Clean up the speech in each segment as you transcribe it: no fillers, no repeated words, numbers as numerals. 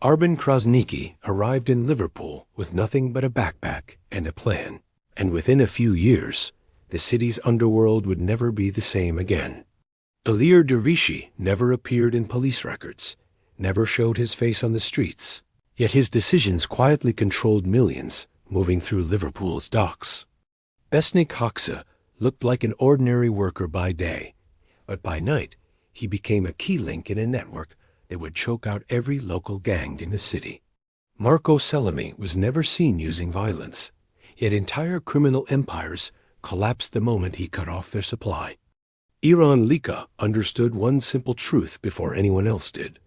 Arben Krasniqi arrived in Liverpool with nothing but a backpack and a plan, and within a few years, the city's underworld would never be the same again. Ilir Dervishi never appeared in police records, never showed his face on the streets, yet his decisions quietly controlled millions moving through Liverpool's docks. Besnik Haksa looked like an ordinary worker by day, but by night he became a key link in a network that would choke out every local gang in the city. Marco Selimi was never seen using violence, yet entire criminal empires collapsed the moment he cut off their supply. Iran Lika understood one simple truth before anyone else did.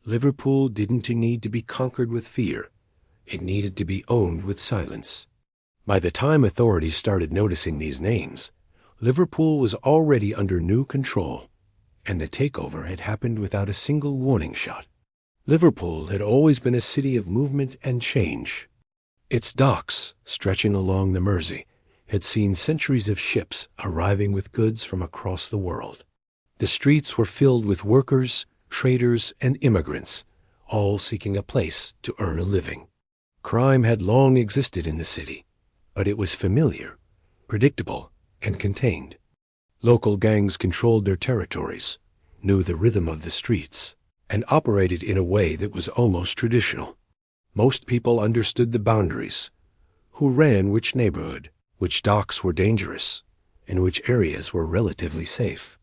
Liverpool didn't need to be conquered with fear. It needed to be owned with silence. By the time authorities started noticing these names, Liverpool was already under new control, and the takeover had happened without a single warning shot. Liverpool had always been a city of movement and change. Its docks, stretching along the Mersey, had seen centuries of ships arriving with goods from across the world. The streets were filled with workers, traders, and immigrants, all seeking a place to earn a living. Crime had long existed in the city, but it was familiar, predictable, and contained. Local gangs controlled their territories, knew the rhythm of the streets, and operated in a way that was almost traditional. Most people understood the boundaries, who ran which neighborhood, which docks were dangerous, and which areas were relatively safe.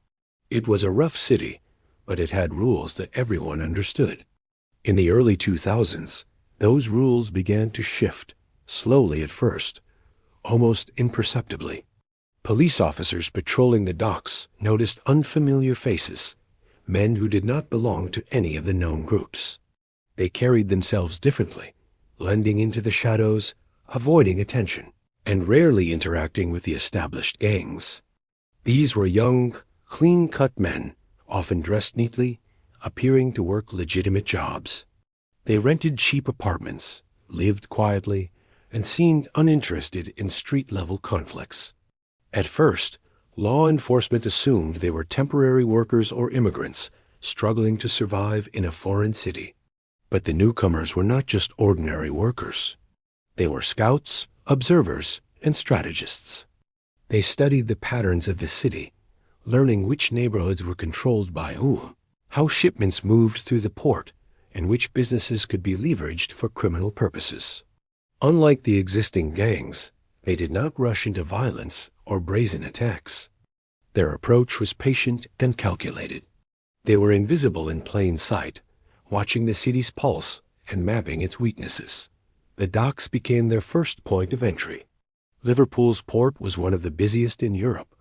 It was a rough city, but it had rules that everyone understood. In the early 2000s, those rules began to shift, slowly at first, almost imperceptibly. Police officers patrolling the docks noticed unfamiliar faces, men who did not belong to any of the known groups. They carried themselves differently, blending into the shadows, avoiding attention, and rarely interacting with the established gangs. These were young, clean-cut men, often dressed neatly, appearing to work legitimate jobs. They rented cheap apartments, lived quietly, and seemed uninterested in street-level conflicts. At first, law enforcement assumed they were temporary workers or immigrants struggling to survive in a foreign city. But the newcomers were not just ordinary workers. They were scouts, observers, and strategists. They studied the patterns of the city, learning which neighborhoods were controlled by whom, how shipments moved through the port, and which businesses could be leveraged for criminal purposes. Unlike the existing gangs, they did not rush into violence or brazen attacks. Their approach was patient and calculated. They were invisible in plain sight, watching the city's pulse and mapping its weaknesses. The docks became their first point of entry. Liverpool's port was one of the busiest in Europe,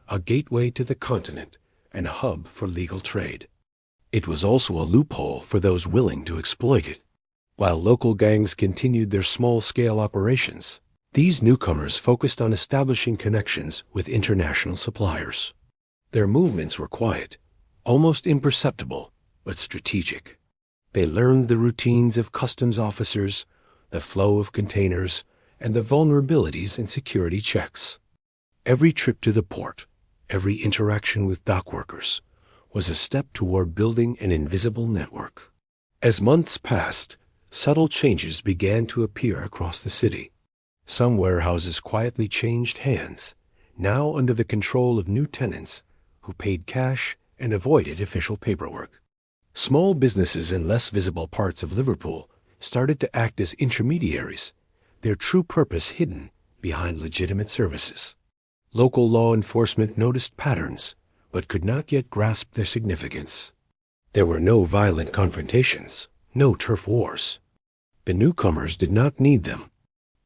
a gateway to the continent and a hub for legal trade. It was also a loophole for those willing to exploit it. While local gangs continued their small-scale operations, these newcomers focused on establishing connections with international suppliers. Their movements were quiet, almost imperceptible, but strategic. They learned the routines of customs officers, the flow of containers, and the vulnerabilities in security checks. Every trip to the port, every interaction with dock workers, was a step toward building an invisible network. As months passed, subtle changes began to appear across the city. Some warehouses quietly changed hands, now under the control of new tenants who paid cash and avoided official paperwork. Small businesses in less visible parts of Liverpool started to act as intermediaries, their true purpose hidden behind legitimate services. Local law enforcement noticed patterns, but could not yet grasp their significance. There were no violent confrontations, no turf wars. The newcomers did not need them.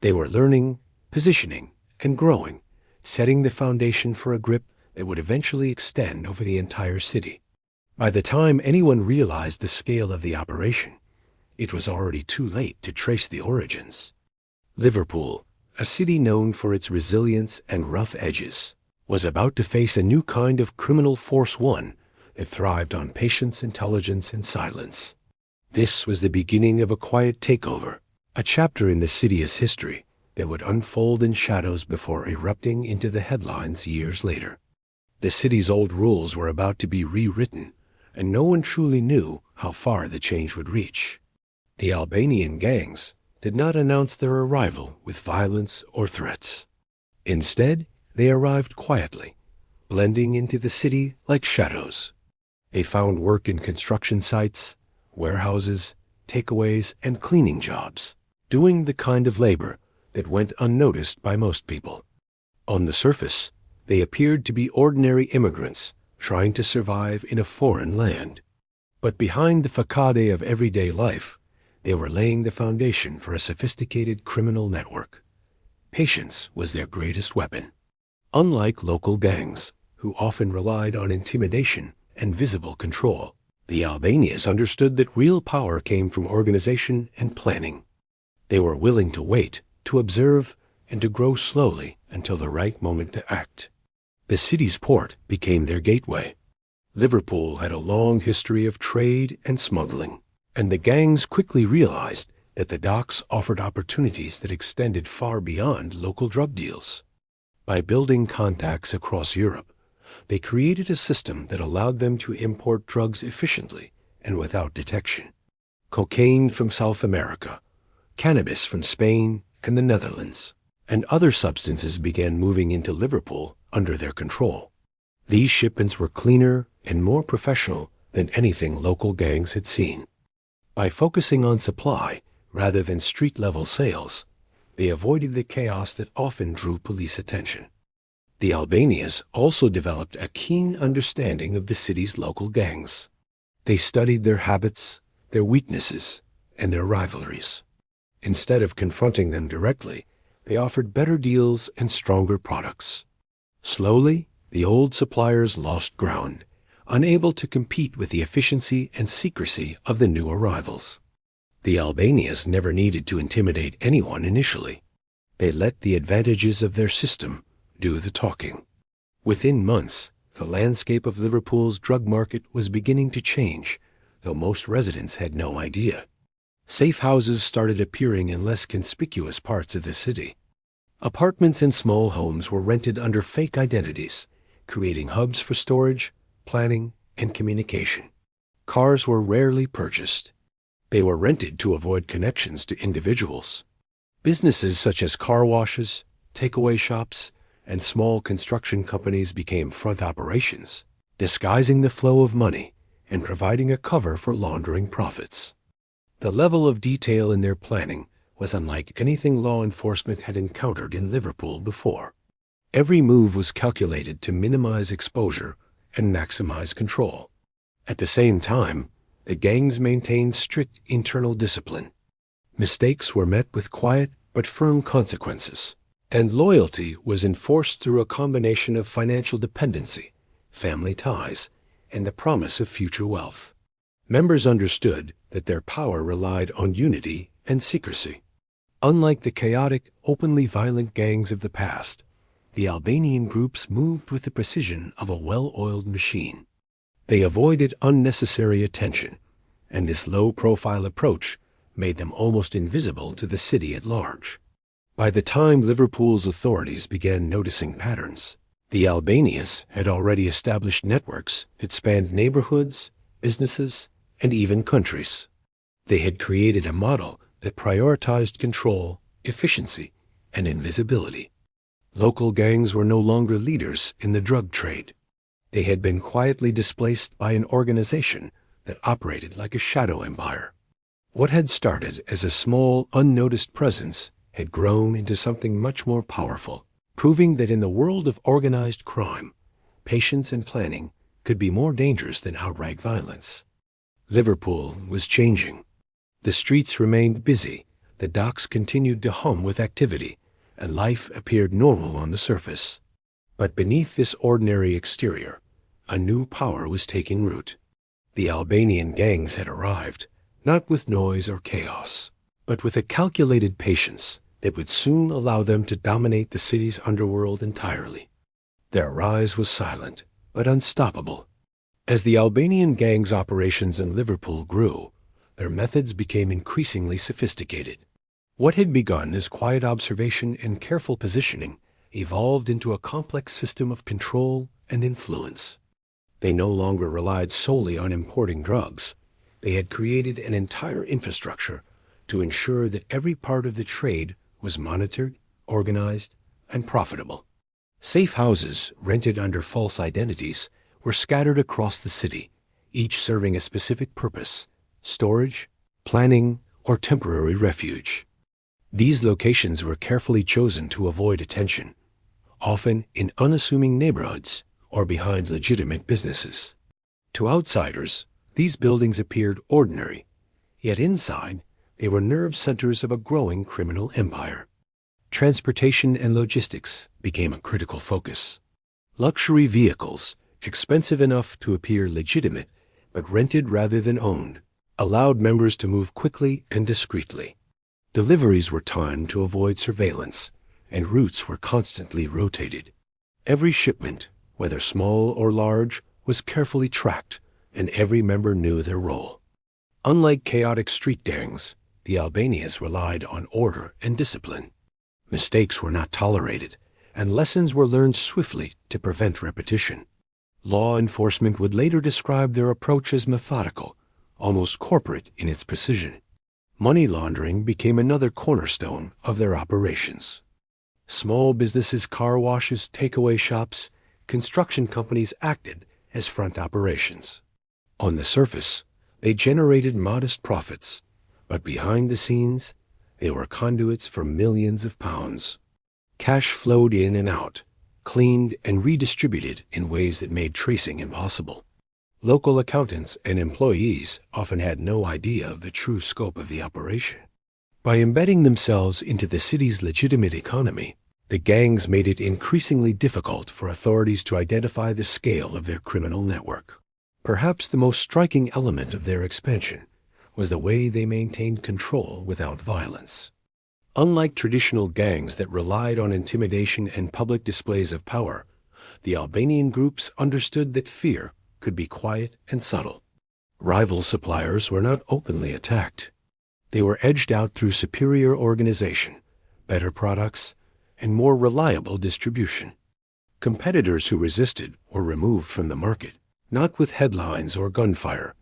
They were learning, positioning, and growing, setting the foundation for a grip that would eventually extend over the entire city. By the time anyone realized the scale of the operation, it was already too late to trace the origins. Liverpool, a city known for its resilience and rough edges, was about to face a new kind of criminal force, one that thrived on patience, intelligence, and silence. This was the beginning of a quiet takeover, a chapter in the city's history that would unfold in shadows before erupting into the headlines years later. The city's old rules were about to be rewritten, and no one truly knew how far the change would reach. The Albanian gangs did not announce their arrival with violence or threats. Instead, they arrived quietly, blending into the city like shadows. They found work in construction sites, warehouses, takeaways, and cleaning jobs, doing the kind of labor that went unnoticed by most people. On the surface, they appeared to be ordinary immigrants trying to survive in a foreign land. But behind the facade of everyday life, they were laying the foundation for a sophisticated criminal network. Patience was their greatest weapon. Unlike local gangs, who often relied on intimidation and visible control, the Albanians understood that real power came from organization and planning. They were willing to wait, to observe, and to grow slowly until the right moment to act. The city's port became their gateway. Liverpool had a long history of trade and smuggling, and the gangs quickly realized that the docks offered opportunities that extended far beyond local drug deals. By building contacts across Europe, they created a system that allowed them to import drugs efficiently and without detection. Cocaine from South America, cannabis from Spain and the Netherlands, and other substances began moving into Liverpool under their control. These shipments were cleaner and more professional than anything local gangs had seen. By focusing on supply rather than street-level sales, they avoided the chaos that often drew police attention. The Albanians also developed a keen understanding of the city's local gangs. They studied their habits, their weaknesses, and their rivalries. Instead of confronting them directly, they offered better deals and stronger products. Slowly, the old suppliers lost ground, unable to compete with the efficiency and secrecy of the new arrivals. The Albanians never needed to intimidate anyone initially. They let the advantages of their system do the talking. Within months, the landscape of Liverpool's drug market was beginning to change, though most residents had no idea. Safe houses started appearing in less conspicuous parts of the city. Apartments and small homes were rented under fake identities, creating hubs for storage, planning, and communication. Cars were rarely purchased. They were rented to avoid connections to individuals. Businesses such as car washes, takeaway shops, and small construction companies became front operations, disguising the flow of money and providing a cover for laundering profits. The level of detail in their planning was unlike anything law enforcement had encountered in Liverpool before. Every move was calculated to minimize exposure and maximize control. At the same time, the gangs maintained strict internal discipline. Mistakes were met with quiet but firm consequences, and loyalty was enforced through a combination of financial dependency, family ties, and the promise of future wealth. Members understood that their power relied on unity and secrecy. Unlike the chaotic, openly violent gangs of the past, the Albanian groups moved with the precision of a well-oiled machine. They avoided unnecessary attention, and this low-profile approach made them almost invisible to the city at large. By the time Liverpool's authorities began noticing patterns, the Albanians had already established networks that spanned neighborhoods, businesses, and even countries. They had created a model that prioritized control, efficiency, and invisibility. Local gangs were no longer leaders in the drug trade. They had been quietly displaced by an organization that operated like a shadow empire. What had started as a small, unnoticed presence had grown into something much more powerful, proving that in the world of organized crime, patience and planning could be more dangerous than outright violence. Liverpool was changing. The streets remained busy, the docks continued to hum with activity, and life appeared normal on the surface. But beneath this ordinary exterior, a new power was taking root. The Albanian gangs had arrived, not with noise or chaos, but with a calculated patience that would soon allow them to dominate the city's underworld entirely. Their rise was silent, but unstoppable. As the Albanian gangs' operations in Liverpool grew, their methods became increasingly sophisticated. What had begun as quiet observation and careful positioning evolved into a complex system of control and influence. They no longer relied solely on importing drugs. They had created an entire infrastructure to ensure that every part of the trade was monitored, organized, and profitable. Safe houses, rented under false identities, were scattered across the city, each serving a specific purpose: storage, planning, or temporary refuge. These locations were carefully chosen to avoid attention, often in unassuming neighborhoods or behind legitimate businesses. To outsiders, these buildings appeared ordinary, yet inside they were nerve centers of a growing criminal empire. Transportation and logistics became a critical focus. Luxury vehicles, expensive enough to appear legitimate but rented rather than owned, allowed members to move quickly and discreetly. Deliveries were timed to avoid surveillance, and routes were constantly rotated. Every shipment, whether small or large, was carefully tracked, and every member knew their role. Unlike chaotic street gangs, the Albanians relied on order and discipline. Mistakes were not tolerated, and lessons were learned swiftly to prevent repetition. Law enforcement would later describe their approach as methodical, almost corporate in its precision. Money laundering became another cornerstone of their operations. Small businesses, car washes, takeaway shops, construction companies acted as front operations. On the surface, they generated modest profits, but behind the scenes, they were conduits for millions of pounds. Cash flowed in and out, cleaned and redistributed in ways that made tracing impossible. Local accountants and employees often had no idea of the true scope of the operation. By embedding themselves into the city's legitimate economy, the gangs made it increasingly difficult for authorities to identify the scale of their criminal network. Perhaps the most striking element of their expansion was the way they maintained control without violence. Unlike traditional gangs that relied on intimidation and public displays of power, the Albanian groups understood that fear could be quiet and subtle. Rival suppliers were not openly attacked. They were edged out through superior organization, better products, and more reliable distribution. Competitors who resisted were removed from the market, not with headlines or gunfire,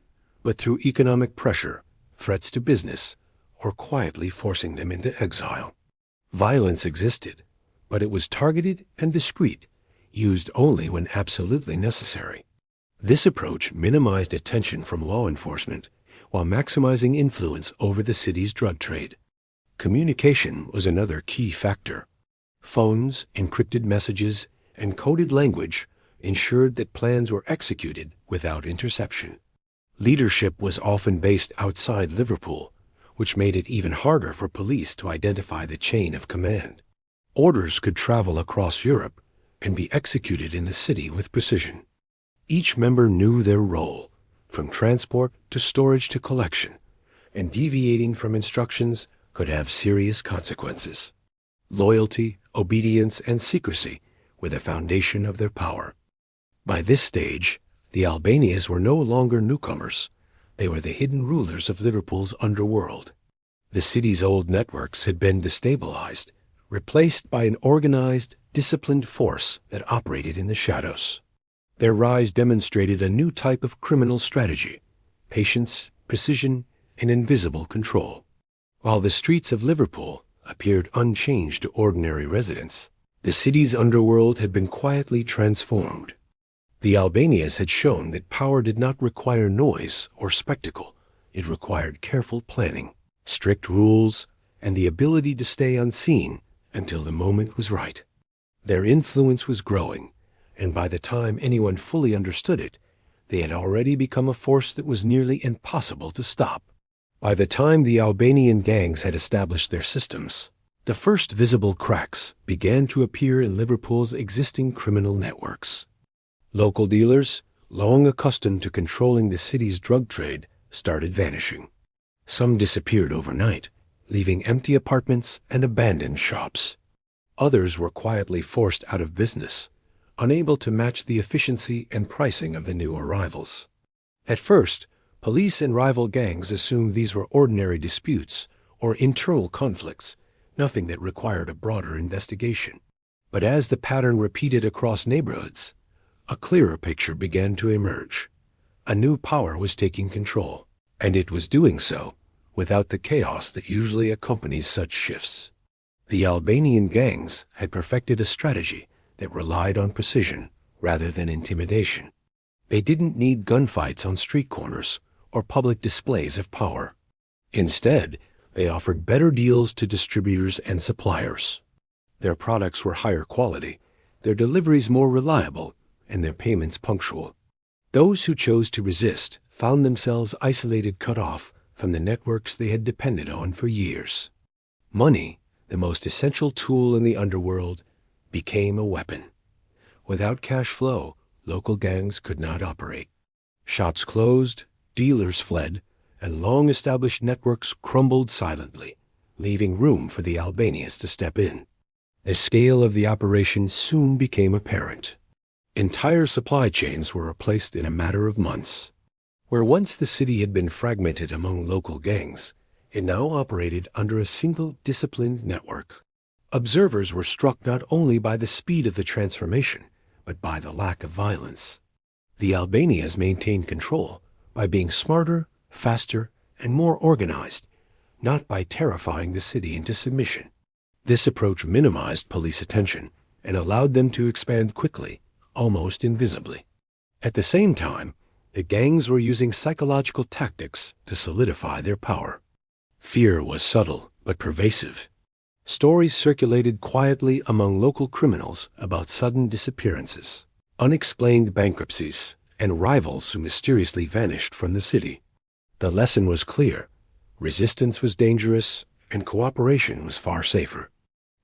but through economic pressure, threats to business, or quietly forcing them into exile. Violence existed, but it was targeted and discreet, used only when absolutely necessary. This approach minimized attention from law enforcement while maximizing influence over the city's drug trade. Communication was another key factor. Phones, encrypted messages, and coded language ensured that plans were executed without interception. Leadership was often based outside Liverpool, which made it even harder for police to identify the chain of command. Orders could travel across Europe and be executed in the city with precision. Each member knew their role, from transport to storage to collection, and deviating from instructions could have serious consequences. Loyalty, obedience, and secrecy were the foundation of their power. By this stage, the Albanians were no longer newcomers. They were the hidden rulers of Liverpool's underworld. The city's old networks had been destabilized, replaced by an organized, disciplined force that operated in the shadows. Their rise demonstrated a new type of criminal strategy: patience, precision, and invisible control. While the streets of Liverpool appeared unchanged to ordinary residents, the city's underworld had been quietly transformed. The Albanians had shown that power did not require noise or spectacle. It required careful planning, strict rules, and the ability to stay unseen until the moment was right. Their influence was growing, and by the time anyone fully understood it, they had already become a force that was nearly impossible to stop. By the time the Albanian gangs had established their systems, the first visible cracks began to appear in Liverpool's existing criminal networks. Local dealers, long accustomed to controlling the city's drug trade, started vanishing. Some disappeared overnight, leaving empty apartments and abandoned shops. Others were quietly forced out of business, unable to match the efficiency and pricing of the new arrivals. At first, police and rival gangs assumed these were ordinary disputes or internal conflicts, nothing that required a broader investigation. But as the pattern repeated across neighborhoods, a clearer picture began to emerge. A new power was taking control, and it was doing so without the chaos that usually accompanies such shifts. The Albanian gangs had perfected a strategy that relied on precision rather than intimidation. They didn't need gunfights on street corners or public displays of power. Instead, they offered better deals to distributors and suppliers. Their products were higher quality, their deliveries more reliable, and their payments punctual. Those who chose to resist found themselves isolated, cut off from the networks they had depended on for years. Money, the most essential tool in the underworld, became a weapon. Without cash flow, local gangs could not operate. Shops closed, dealers fled, and long-established networks crumbled silently, leaving room for the Albanians to step in. The scale of the operation soon became apparent. Entire supply chains were replaced in a matter of months. Where once the city had been fragmented among local gangs, it now operated under a single disciplined network. Observers were struck not only by the speed of the transformation, but by the lack of violence. The Albanians maintained control by being smarter, faster, and more organized, not by terrifying the city into submission. This approach minimized police attention and allowed them to expand quickly, almost invisibly. At the same time, the gangs were using psychological tactics to solidify their power. Fear was subtle but pervasive. Stories circulated quietly among local criminals about sudden disappearances, unexplained bankruptcies, and rivals who mysteriously vanished from the city. The lesson was clear: resistance was dangerous, and cooperation was far safer.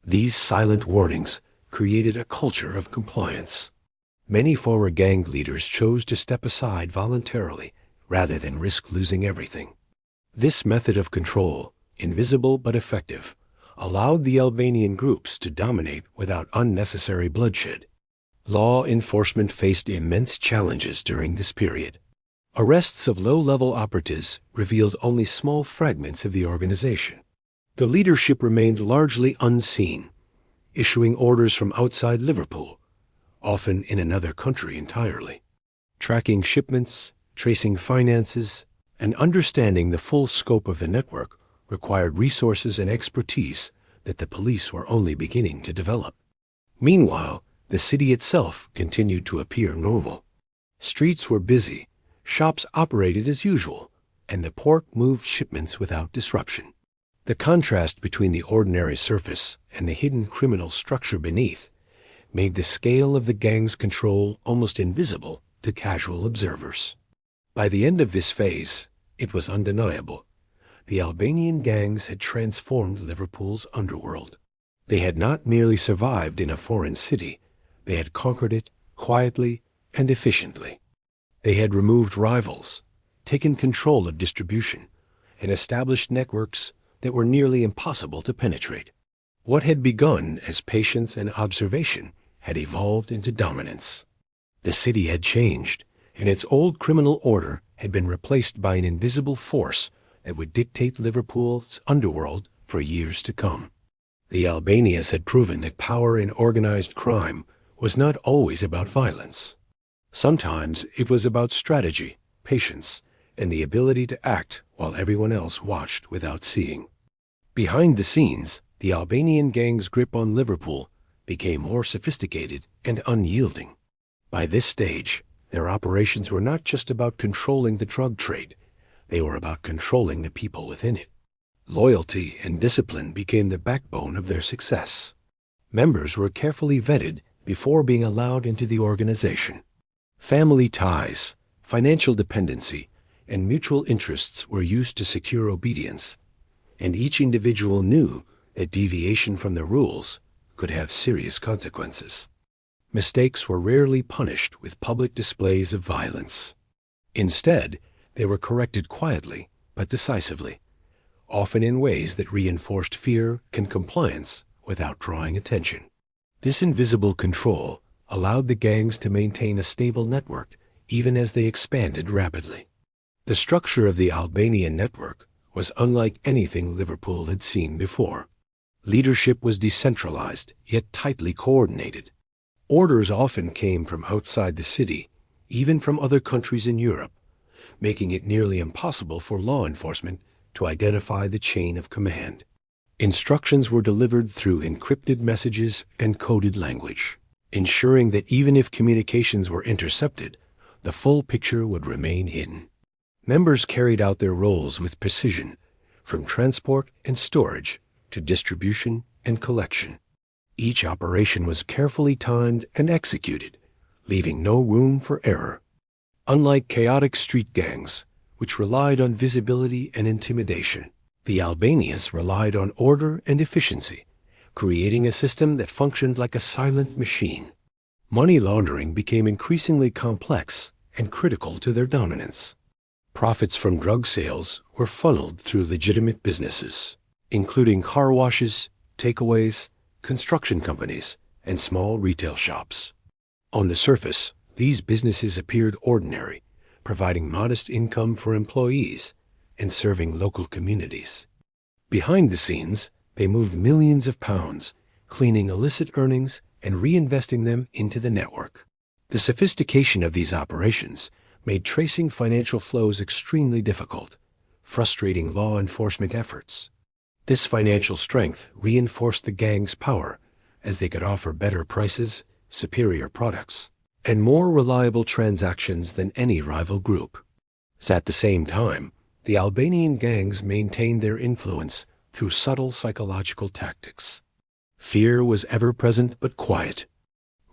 These silent warnings created a culture of compliance. Many former gang leaders chose to step aside voluntarily rather than risk losing everything. This method of control, invisible but effective, allowed the Albanian groups to dominate without unnecessary bloodshed. Law enforcement faced immense challenges during this period. Arrests of low-level operatives revealed only small fragments of the organization. The leadership remained largely unseen, issuing orders from outside Liverpool, often in another country entirely. Tracking shipments, tracing finances, and understanding the full scope of the network required resources and expertise that the police were only beginning to develop. Meanwhile, the city itself continued to appear normal. Streets were busy, shops operated as usual, and the port moved shipments without disruption. The contrast between the ordinary surface and the hidden criminal structure beneath made the scale of the gang's control almost invisible to casual observers. By the end of this phase, it was undeniable. The Albanian gangs had transformed Liverpool's underworld. They had not merely survived in a foreign city, they had conquered it quietly and efficiently. They had removed rivals, taken control of distribution, and established networks that were nearly impossible to penetrate. What had begun as patience and observation had evolved into dominance. The city had changed, and its old criminal order had been replaced by an invisible force that would dictate Liverpool's underworld for years to come. The Albanians had proven that power in organized crime was not always about violence. Sometimes it was about strategy, patience, and the ability to act while everyone else watched without seeing. Behind the scenes, the Albanian gang's grip on Liverpool became more sophisticated and unyielding. By this stage, their operations were not just about controlling the drug trade, they were about controlling the people within it. Loyalty and discipline became the backbone of their success. Members were carefully vetted before being allowed into the organization. Family ties, financial dependency, and mutual interests were used to secure obedience, and each individual knew that deviation from the rules could have serious consequences. Mistakes were rarely punished with public displays of violence. Instead, they were corrected quietly but decisively, often in ways that reinforced fear and compliance without drawing attention. This invisible control allowed the gangs to maintain a stable network even as they expanded rapidly. The structure of the Albanian network was unlike anything Liverpool had seen before. Leadership was decentralized, yet tightly coordinated. Orders often came from outside the city, even from other countries in Europe, making it nearly impossible for law enforcement to identify the chain of command. Instructions were delivered through encrypted messages and coded language, ensuring that even if communications were intercepted, the full picture would remain hidden. Members carried out their roles with precision, from transport and storage to distribution and collection. Each operation was carefully timed and executed, leaving no room for error. Unlike chaotic street gangs, which relied on visibility and intimidation, the Albanians relied on order and efficiency, creating a system that functioned like a silent machine. Money laundering became increasingly complex and critical to their dominance. Profits from drug sales were funneled through legitimate businesses, including car washes, takeaways, construction companies, and small retail shops. On the surface, these businesses appeared ordinary, providing modest income for employees and serving local communities. Behind the scenes, they moved millions of pounds, cleaning illicit earnings and reinvesting them into the network. The sophistication of these operations made tracing financial flows extremely difficult, frustrating law enforcement efforts. This financial strength reinforced the gang's power, as they could offer better prices, superior products, and more reliable transactions than any rival group. At the same time, the Albanian gangs maintained their influence through subtle psychological tactics. Fear was ever present but quiet.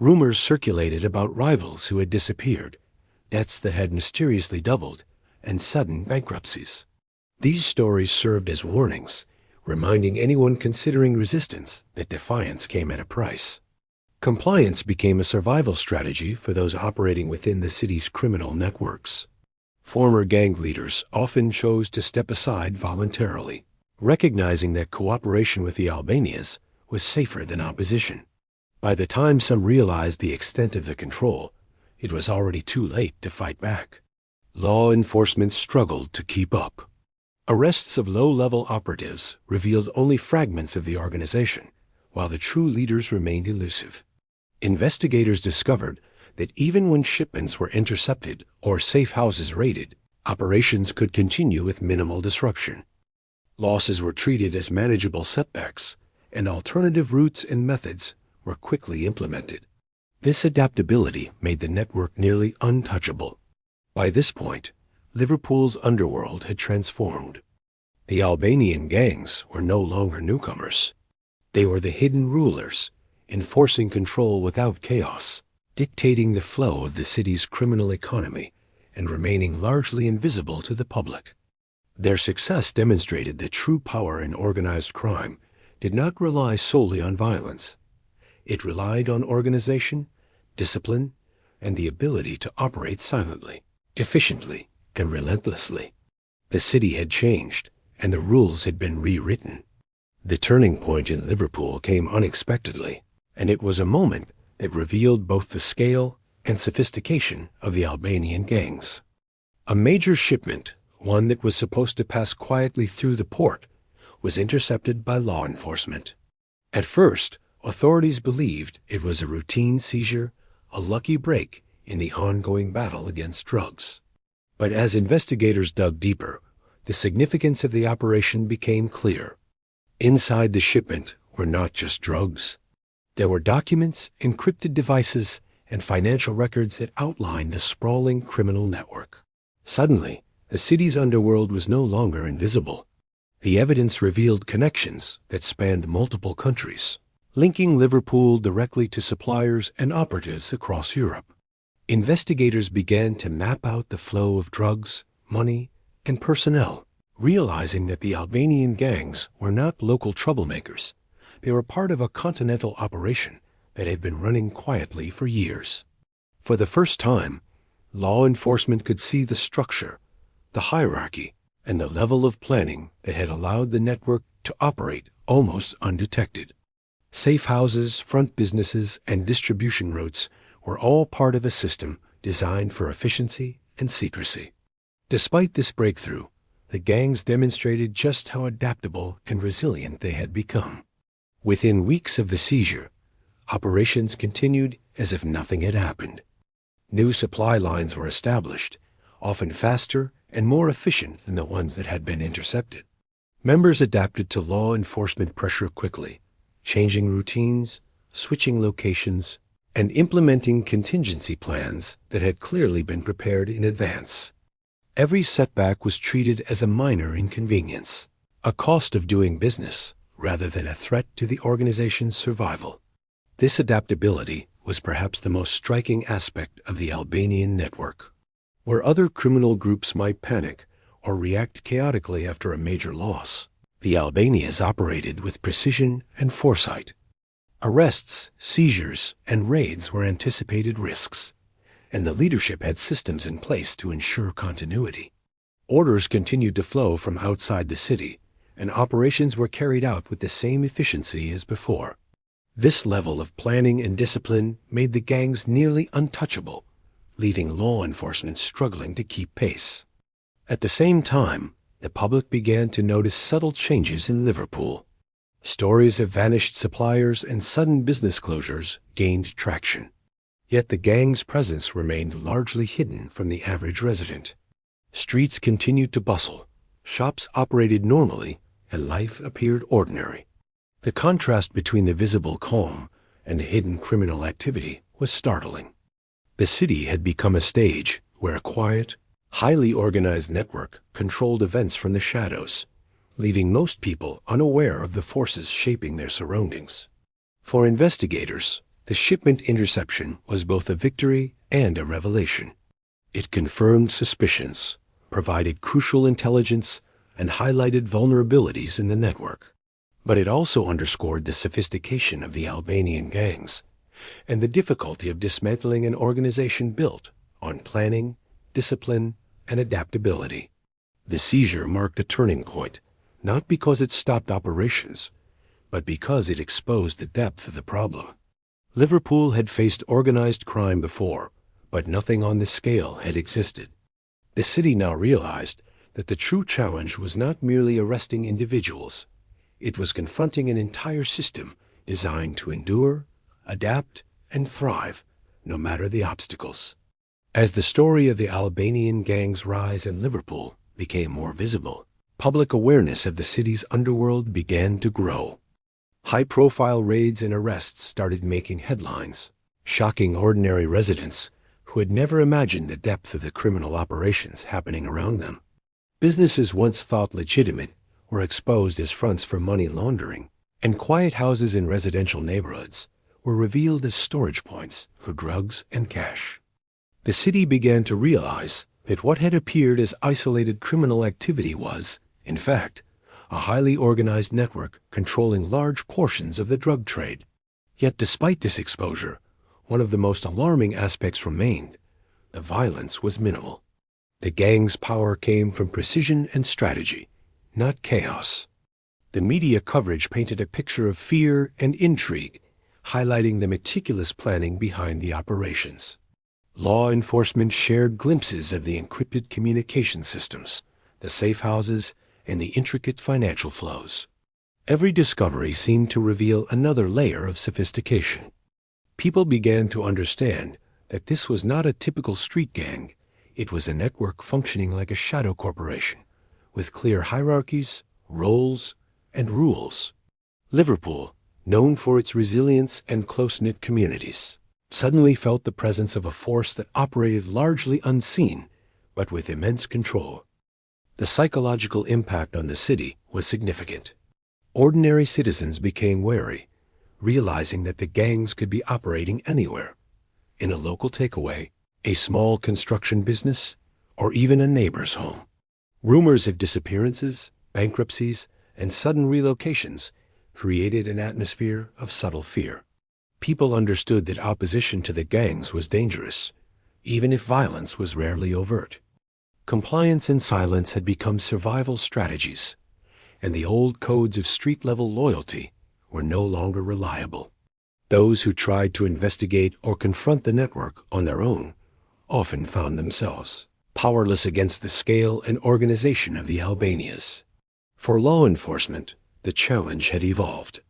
Rumors circulated about rivals who had disappeared, debts that had mysteriously doubled, and sudden bankruptcies. These stories served as warnings, reminding anyone considering resistance that defiance came at a price. Compliance became a survival strategy for those operating within the city's criminal networks. Former gang leaders often chose to step aside voluntarily, recognizing that cooperation with the Albanians was safer than opposition. By the time some realized the extent of the control, it was already too late to fight back. Law enforcement struggled to keep up. Arrests of low-level operatives revealed only fragments of the organization, while the true leaders remained elusive. Investigators discovered that even when shipments were intercepted or safe houses raided, operations could continue with minimal disruption. Losses were treated as manageable setbacks, and alternative routes and methods were quickly implemented. This adaptability made the network nearly untouchable. By this point, Liverpool's underworld had transformed. The Albanian gangs were no longer newcomers. They were the hidden rulers, enforcing control without chaos, dictating the flow of the city's criminal economy, and remaining largely invisible to the public. Their success demonstrated that true power in organized crime did not rely solely on violence. It relied on organization, discipline, and the ability to operate silently, efficiently, and relentlessly. The city had changed, and the rules had been rewritten. The turning point in Liverpool came unexpectedly, and it was a moment that revealed both the scale and sophistication of the Albanian gangs. A major shipment, one that was supposed to pass quietly through the port, was intercepted by law enforcement. At first, authorities believed it was a routine seizure, a lucky break in the ongoing battle against drugs. But as investigators dug deeper, the significance of the operation became clear. Inside the shipment were not just drugs. There were documents, encrypted devices, and financial records that outlined a sprawling criminal network. Suddenly, the city's underworld was no longer invisible. The evidence revealed connections that spanned multiple countries, linking Liverpool directly to suppliers and operatives across Europe. Investigators began to map out the flow of drugs, money, and personnel, realizing that the Albanian gangs were not local troublemakers. They were part of a continental operation that had been running quietly for years. For the first time, law enforcement could see the structure, the hierarchy, and the level of planning that had allowed the network to operate almost undetected. Safe houses, front businesses, and distribution routes were all part of a system designed for efficiency and secrecy. Despite this breakthrough, the gangs demonstrated just how adaptable and resilient they had become. Within weeks of the seizure, operations continued as if nothing had happened. New supply lines were established, often faster and more efficient than the ones that had been intercepted. Members adapted to law enforcement pressure quickly, changing routines, switching locations, and implementing contingency plans that had clearly been prepared in advance. Every setback was treated as a minor inconvenience, a cost of doing business rather than a threat to the organization's survival. This adaptability was perhaps the most striking aspect of the Albanian network. Where other criminal groups might panic or react chaotically after a major loss, the Albanians operated with precision and foresight. Arrests, seizures, and raids were anticipated risks, and the leadership had systems in place to ensure continuity. Orders continued to flow from outside the city, and operations were carried out with the same efficiency as before. This level of planning and discipline made the gangs nearly untouchable, leaving law enforcement struggling to keep pace. At the same time, the public began to notice subtle changes in Liverpool. Stories of vanished suppliers and sudden business closures gained traction. Yet the gang's presence remained largely hidden from the average resident. Streets continued to bustle, shops operated normally, and life appeared ordinary. The contrast between the visible calm and the hidden criminal activity was startling. The city had become a stage where a quiet, highly organized network controlled events from the shadows, leaving most people unaware of the forces shaping their surroundings. For investigators, the shipment interception was both a victory and a revelation. It confirmed suspicions, provided crucial intelligence, and highlighted vulnerabilities in the network. But it also underscored the sophistication of the Albanian gangs and the difficulty of dismantling an organization built on planning, discipline, and adaptability. The seizure marked a turning point, not because it stopped operations, but because it exposed the depth of the problem. Liverpool had faced organized crime before, but nothing on this scale had existed. The city now realized that the true challenge was not merely arresting individuals. It was confronting an entire system designed to endure, adapt, and thrive, no matter the obstacles. As the story of the Albanian gangs' rise in Liverpool became more visible, public awareness of the city's underworld began to grow. High-profile raids and arrests started making headlines, shocking ordinary residents who had never imagined the depth of the criminal operations happening around them. Businesses once thought legitimate were exposed as fronts for money laundering, and quiet houses in residential neighborhoods were revealed as storage points for drugs and cash. The city began to realize that what had appeared as isolated criminal activity was, in fact, a highly organized network controlling large portions of the drug trade. Yet despite this exposure, one of the most alarming aspects remained. The violence was minimal. The gang's power came from precision and strategy, not chaos. The media coverage painted a picture of fear and intrigue, highlighting the meticulous planning behind the operations. Law enforcement shared glimpses of the encrypted communication systems, the safe houses, and the intricate financial flows. Every discovery seemed to reveal another layer of sophistication. People began to understand that this was not a typical street gang. It was a network functioning like a shadow corporation, with clear hierarchies, roles, and rules. Liverpool, known for its resilience and close-knit communities, suddenly felt the presence of a force that operated largely unseen, but with immense control. The psychological impact on the city was significant. Ordinary citizens became wary, realizing that the gangs could be operating anywhere, in a local takeaway, a small construction business, or even a neighbor's home. Rumors of disappearances, bankruptcies, and sudden relocations created an atmosphere of subtle fear. People understood that opposition to the gangs was dangerous, even if violence was rarely overt. Compliance and silence had become survival strategies, and the old codes of street-level loyalty were no longer reliable. Those who tried to investigate or confront the network on their own often found themselves powerless against the scale and organization of the Albanians. For law enforcement, the challenge had evolved.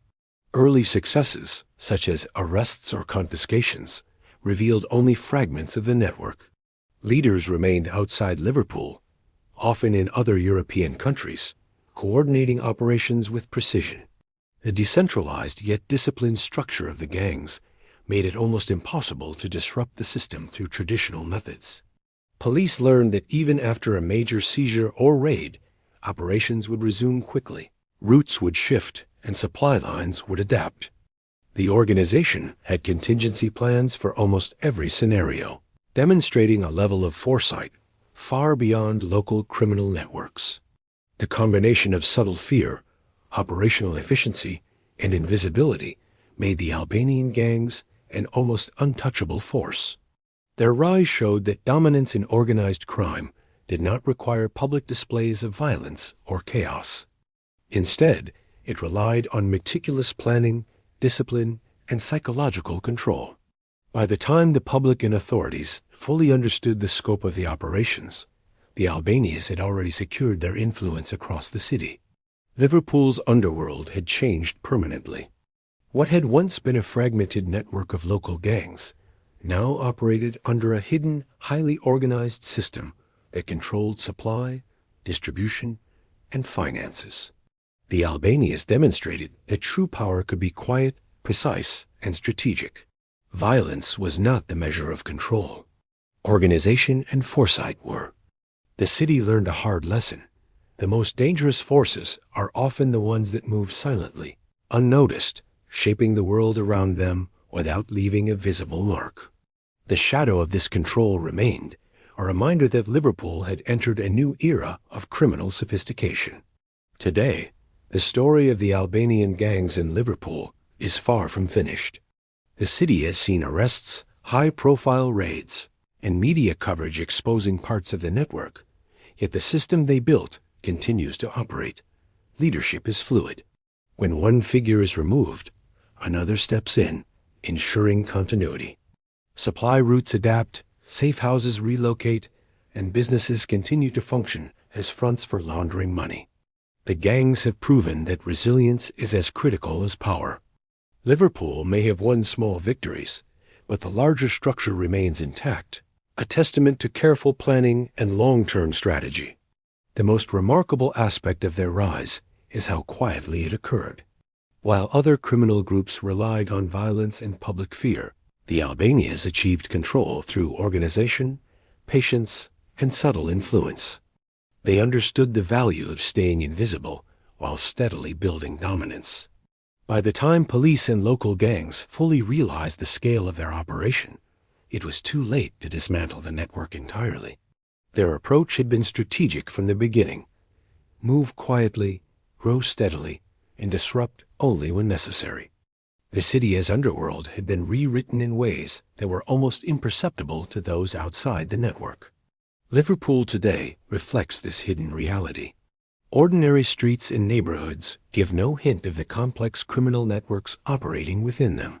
Early successes, such as arrests or confiscations, revealed only fragments of the network. Leaders remained outside Liverpool, often in other European countries, coordinating operations with precision. The decentralized yet disciplined structure of the gangs made it almost impossible to disrupt the system through traditional methods. Police learned that even after a major seizure or raid, operations would resume quickly, routes would shift, and supply lines would adapt. The organization had contingency plans for almost every scenario, demonstrating a level of foresight far beyond local criminal networks. The combination of subtle fear, operational efficiency, and invisibility made the Albanian gangs an almost untouchable force. Their rise showed that dominance in organized crime did not require public displays of violence or chaos. Instead, it relied on meticulous planning, discipline, and psychological control. By the time the public and authorities fully understood the scope of the operations, the Albanians had already secured their influence across the city. Liverpool's underworld had changed permanently. What had once been a fragmented network of local gangs now operated under a hidden, highly organized system that controlled supply, distribution, and finances. The Albanians demonstrated that true power could be quiet, precise, and strategic. Violence was not the measure of control. Organization and foresight were. The city learned a hard lesson. The most dangerous forces are often the ones that move silently, unnoticed, shaping the world around them without leaving a visible mark. The shadow of this control remained, a reminder that Liverpool had entered a new era of criminal sophistication. Today, the story of the Albanian gangs in Liverpool is far from finished. The city has seen arrests, high-profile raids, and media coverage exposing parts of the network, yet the system they built continues to operate. Leadership is fluid. When one figure is removed, another steps in, ensuring continuity. Supply routes adapt, safe houses relocate, and businesses continue to function as fronts for laundering money. The gangs have proven that resilience is as critical as power. Liverpool may have won small victories, but the larger structure remains intact, a testament to careful planning and long-term strategy. The most remarkable aspect of their rise is how quietly it occurred. While other criminal groups relied on violence and public fear, the Albanians achieved control through organization, patience, and subtle influence. They understood the value of staying invisible while steadily building dominance. By the time police and local gangs fully realized the scale of their operation, it was too late to dismantle the network entirely. Their approach had been strategic from the beginning. Move quietly, grow steadily, and disrupt only when necessary. The city as underworld had been rewritten in ways that were almost imperceptible to those outside the network. Liverpool today reflects this hidden reality. Ordinary streets and neighborhoods give no hint of the complex criminal networks operating within them.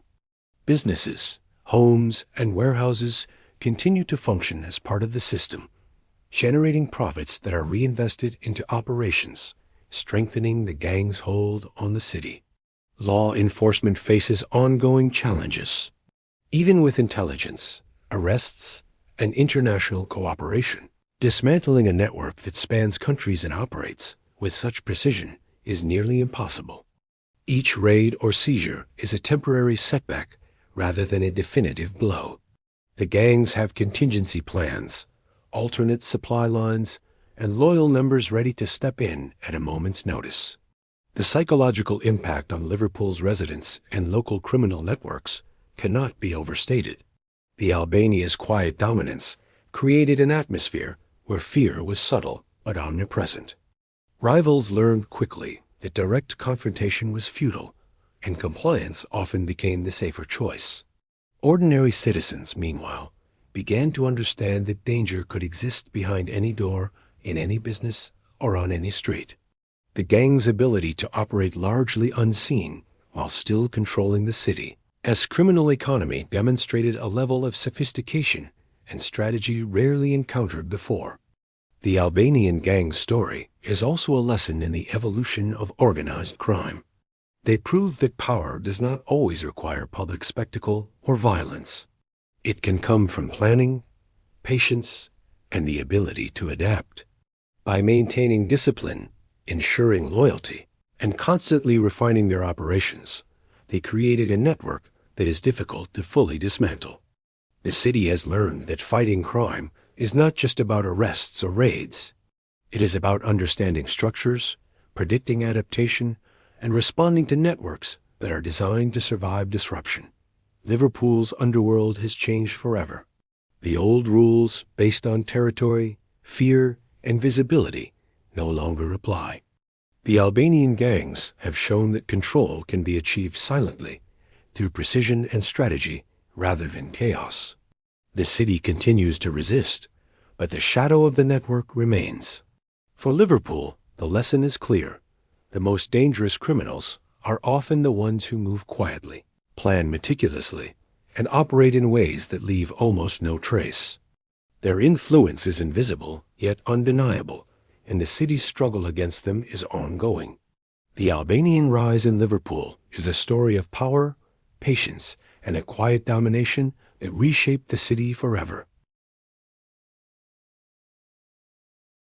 Businesses, homes, and warehouses continue to function as part of the system, generating profits that are reinvested into operations, strengthening the gang's hold on the city. Law enforcement faces ongoing challenges. Even with intelligence, arrests, and international cooperation, dismantling a network that spans countries and operates with such precision is nearly impossible. Each raid or seizure is a temporary setback rather than a definitive blow. The gangs have contingency plans, alternate supply lines, and loyal members ready to step in at a moment's notice. The psychological impact on Liverpool's residents and local criminal networks cannot be overstated. The Albania's quiet dominance created an atmosphere where fear was subtle but omnipresent. Rivals learned quickly that direct confrontation was futile, and compliance often became the safer choice. Ordinary citizens, meanwhile, began to understand that danger could exist behind any door, in any business, or on any street. The gang's ability to operate largely unseen while still controlling the city, as criminal economy demonstrated a level of sophistication and strategy rarely encountered before. The Albanian gang story is also a lesson in the evolution of organized crime. They prove that power does not always require public spectacle or violence. It can come from planning, patience, and the ability to adapt. By maintaining discipline, ensuring loyalty, and constantly refining their operations, they created a network that is difficult to fully dismantle. The city has learned that fighting crime is not just about arrests or raids. It is about understanding structures, predicting adaptation, and responding to networks that are designed to survive disruption. Liverpool's underworld has changed forever. The old rules based on territory, fear, and visibility no longer apply. The Albanian gangs have shown that control can be achieved silently, through precision and strategy rather than chaos. The city continues to resist, but the shadow of the network remains. For Liverpool, the lesson is clear. The most dangerous criminals are often the ones who move quietly, plan meticulously, and operate in ways that leave almost no trace. Their influence is invisible, yet undeniable, and the city's struggle against them is ongoing. The Albanian rise in Liverpool is a story of power, patience, and a quiet domination that reshaped the city forever.